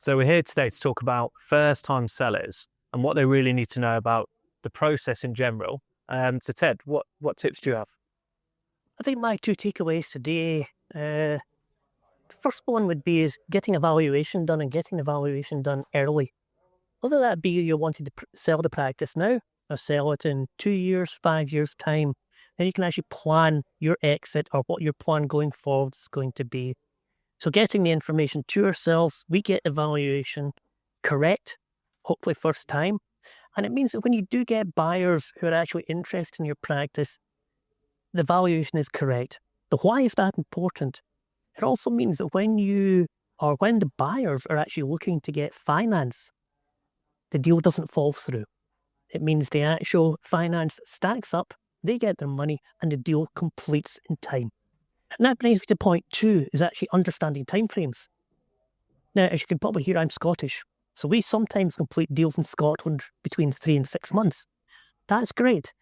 So we're here today to talk about first-time sellers and what they really need to know about the process in general. So Ted, what tips do you have? I think my two takeaways today, first one would be is getting a valuation done and getting the valuation done early. Whether that be you're wanting to sell the practice now or sell it in 2 years, 5 years time, then you can actually plan your exit or what your plan going forward is going to be. So getting the information to ourselves, we get the valuation correct, hopefully first time. And it means that when you do get buyers who are actually interested in your practice, the valuation is correct. The why is that important? It also means that when the buyers are actually looking to get finance, the deal doesn't fall through. It means the actual finance stacks up, they get their money, and the deal completes in time. And that brings me to point two, is actually understanding timeframes. Now, as you can probably hear, I'm Scottish. So we sometimes complete deals in Scotland between 3 and 6 months. That's great.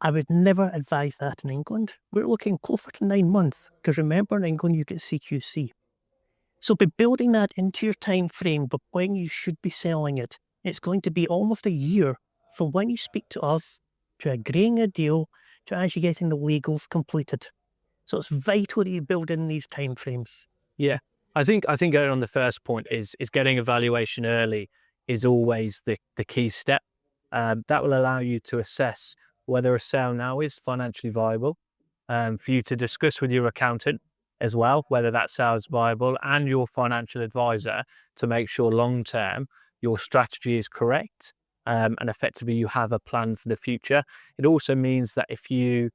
I would never advise that in England. We're looking closer to 9 months, because remember in England you get CQC. So by building that into your time frame, but when you should be selling it, it's going to be almost a year from when you speak to us, to agreeing a deal, to actually getting the legals completed. So it's vital that you build in these time frames. Yeah, I think going on the first point is getting a valuation early is always the key step. That will allow you to assess whether a sale now is financially viable, for you to discuss with your accountant as well whether that sale is viable, and your financial advisor to make sure long term your strategy is correct, and effectively you have a plan for the future. It also means that if you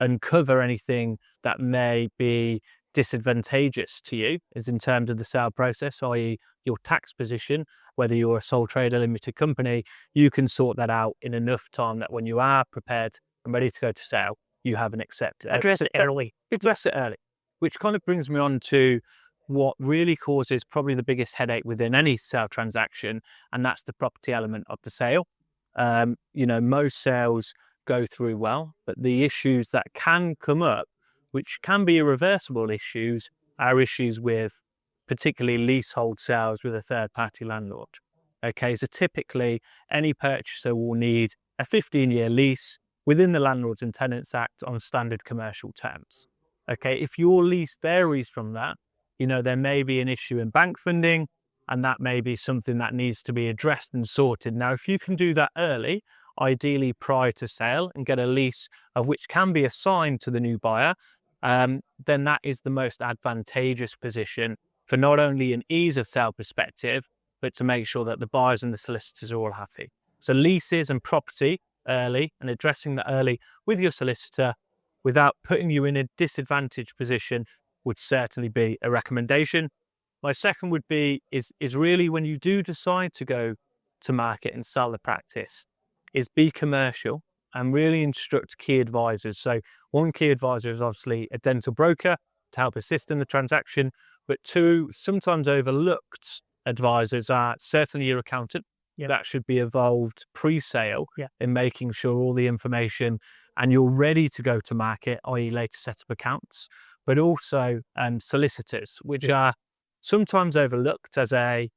uncover anything that may be disadvantageous to you is in terms of the sale process, i.e. your tax position, whether you're a sole trader, limited company, you can sort that out in enough time that when you are prepared and ready to go to sale, you have an accepted. Address it early. Address it early, which kind of brings me on to what really causes probably the biggest headache within any sale transaction, and that's the property element of the sale. Most sales go through well, but the issues that can come up, which can be irreversible issues, are issues with particularly leasehold sales with a third-party landlord. Okay, so typically any purchaser will need a 15-year lease within the Landlords and Tenants Act on standard commercial terms. Okay, if your lease varies from that, there may be an issue in bank funding, and that may be something that needs to be addressed and sorted. Now, if you can do that early, ideally prior to sale, and get a lease of which can be assigned to the new buyer, then that is the most advantageous position for not only an ease of sale perspective, but to make sure that the buyers and the solicitors are all happy. So leases and property early, and addressing that early with your solicitor without putting you in a disadvantaged position, would certainly be a recommendation. My second would be is really, when you do decide to go to market and sell the practice, is be commercial and really instruct key advisors. So one key advisor is obviously a dental broker to help assist in the transaction, but two sometimes overlooked advisors are certainly your accountant. Yeah. That should be involved pre-sale, Yeah. in making sure all the information and you're ready to go to market, i.e. later set up accounts, but also solicitors, which are sometimes overlooked as a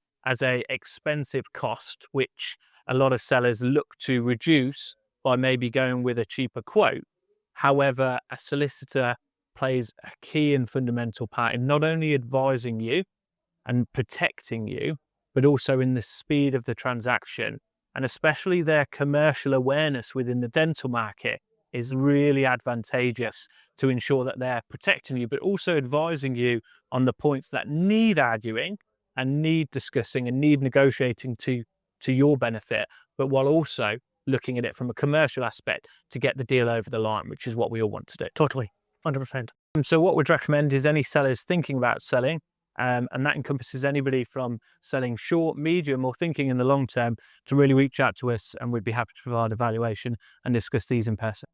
expensive cost, which a lot of sellers look to reduce by maybe going with a cheaper quote. However, a solicitor plays a key and fundamental part in not only advising you and protecting you, but also in the speed of the transaction. And especially their commercial awareness within the dental market is really advantageous to ensure that they're protecting you, but also advising you on the points that need arguing and need discussing and need negotiating to your benefit, but while also looking at it from a commercial aspect to get the deal over the line, which is what we all want to do. Totally. 100%. So what we'd recommend is any sellers thinking about selling, and that encompasses anybody from selling short, medium, or thinking in the long term, to really reach out to us, and we'd be happy to provide a valuation and discuss these in person.